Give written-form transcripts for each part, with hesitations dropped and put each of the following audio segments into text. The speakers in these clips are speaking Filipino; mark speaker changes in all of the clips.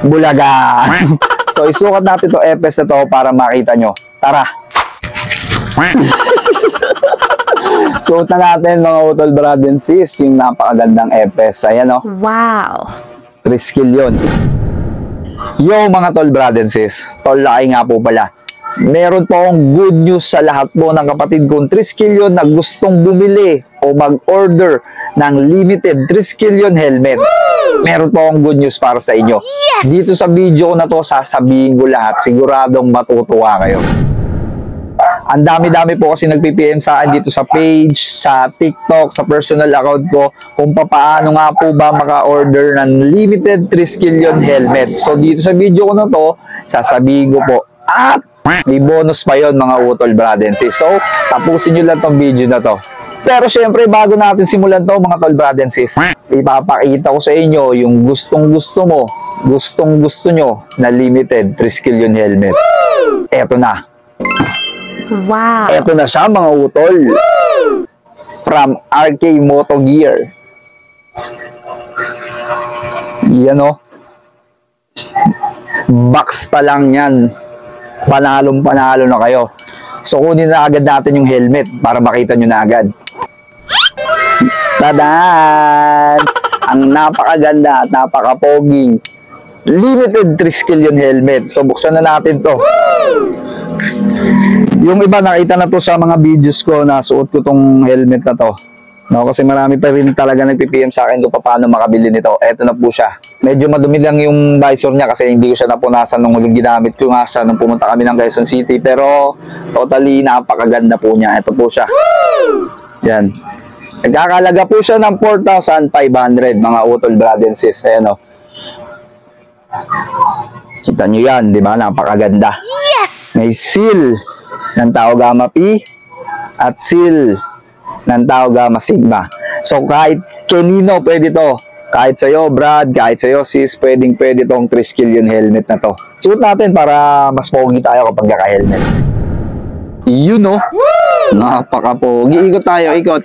Speaker 1: Bulaga. So, isukat natin to epes na to para makita nyo. Tara. Suot na natin mga utol, brad and sis, yung napakagandang epes. Ayan o.
Speaker 2: Wow.
Speaker 1: 3 skill yun. Yo mga tol, brad and sis. Tol, laki nga po pala. Meron po akong good news sa lahat po ng kapatid kong 3 skill yun na gustong bumili o mag-order ng limited 3 skill yun helmet. Meron po akong good news para sa inyo.
Speaker 2: Yes!
Speaker 1: Dito sa video ko na to, sasabihin ko lahat. Siguradong matutuwa kayo. Ang dami-dami po kasi nagpi-PM sa akin dito sa page, sa TikTok, sa personal account ko kung paano nga po ba maka-order ng limited 3 skill yun helmet. So dito sa video ko na to, sasabihin ko po at may bonus pa yon mga utol, brad and sis. So tapusin nyo lang tong video na to. Pero syempre bago natin simulan to mga tol, brad and sis, ipapakita ko sa inyo yung gustong-gusto mo, gustong-gusto nyo na limited 3 skill yun helmet. Eto na.
Speaker 2: Wow.
Speaker 1: Eto na siya mga utol. From RK Moto Gear. Yan o. Box pa lang yan. Panalong-panalo na kayo. So kunin na agad natin yung helmet para makita nyo na agad. Tadan! Ang napakaganda at napakapoging limited 3 skill yun helmet. So buksan na natin to. Yung iba nakita na to sa mga videos ko na suot ko tong helmet na to. No, kasi marami pa rin talaga nagpi-PM sa akin kung paano makabili nito. Eto na po siya. Medyo madumi lang yung visor niya kasi hindi ko siya napunasan nung huling ginamit ko nga siya nung pumunta kami ng Quezon City. Pero totally napakaganda po niya. Eto po siya. Yan. Nagkakalaga po siya ng 4,500 mga utol, brad and sis. Ayan o. Kita nyo yan, di ba? Napakaganda.
Speaker 2: Yes!
Speaker 1: May seal ng Tau Gamma Pi at seal ng Tau Gamma Sigma. So kahit kanino pwede to. Kahit sa'yo, Brad, kahit sa'yo, sis, pwede tong 3 skill yun helmet na to. Suot natin para mas pogi tayo kapag naka-helmet. Yun no? Napaka-pogi. Ikot tayo, ikot.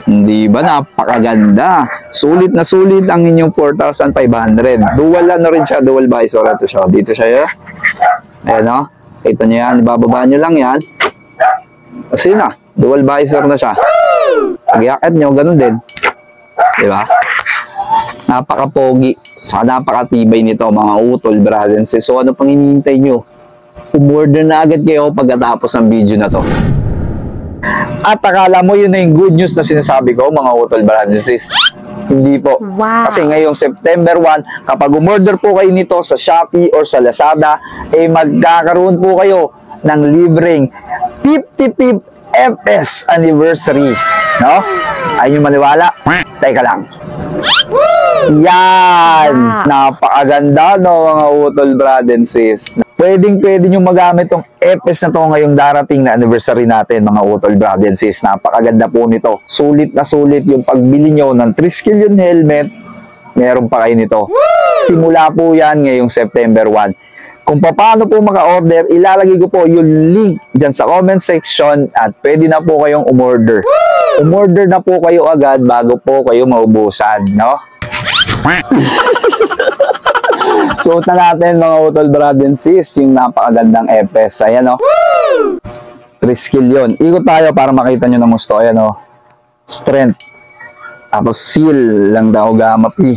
Speaker 1: Hindi ba? Napakaganda. Sulit na sulit ang inyong 4,500. Dual ano rin siya, dual visor. Ito siya. Dito siya. Ayan o. Kita nyo yan. Ibababa nyo lang yan. Kasi na. Dual visor na siya. Pag-iakit nyo, ganun din. Diba? Napaka-pogi. Saka napakatibay nito mga utol, brad and sis. So ano pang hinihintay nyo? Umorder na agad kayo pagkatapos ng video na to. At akala mo yun na yung good news na sinasabi ko mga utol, brad and sis. Hindi po.
Speaker 2: Wow.
Speaker 1: Kasi ngayong September 1, kapag umorder po kayo nito sa Shopee or sa Lazada, eh magkakaroon po kayo ng libreng 55th FS anniversary. No? Ayun yung maniwala? Teka lang. Yan!
Speaker 2: Wow.
Speaker 1: Napakaganda no mga utol, brad and sis. Pwede nyo magamit tong FS na to ngayong darating na anniversary natin mga utol, brad and sis. Napakaganda po nito. Sulit na sulit yung pagbili nyo ng 3 skill yun helmet. Meron pa kayo nito. Simula po yan ngayong September 1. Kung paano po maka-order, ilalagay ko po yung link dyan sa comment section at pwede na po kayong umorder. Umorder na po kayo agad bago po kayo maubusan, no? Suot na natin mga utol, brad and sis, yung napakagandang FS. Ayan o. 3 skill yun. Ikot tayo para makita nyo ng gusto. Ayan o. Strength. Tapos seal lang daw Gamma Pi.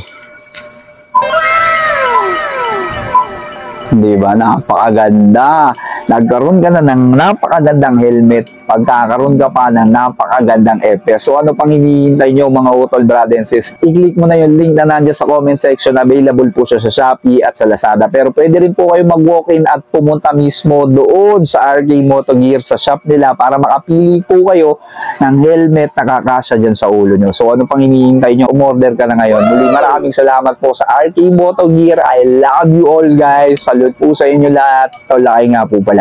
Speaker 1: Diba? Napakaganda. Nagkaroon ka na ng napakagandang helmet. Pagkakaroon ka pa ng napakagandang FS. So ano pang hinihintay nyo mga utol, brad and sis? I-click mo na yung link na nandiyan sa comment section. Available po siya sa Shopee at sa Lazada. Pero pwede rin po kayo mag-walk-in at pumunta mismo doon sa RK Moto Gear sa shop nila para makapili po kayo ng helmet na kakasya dyan sa ulo nyo. So ano pang hinihintay nyo? Umorder ka na ngayon. Muli maraming salamat po sa RK Moto Gear. I love you all guys. Salute po sa inyo lahat. Tolaki nga po pala.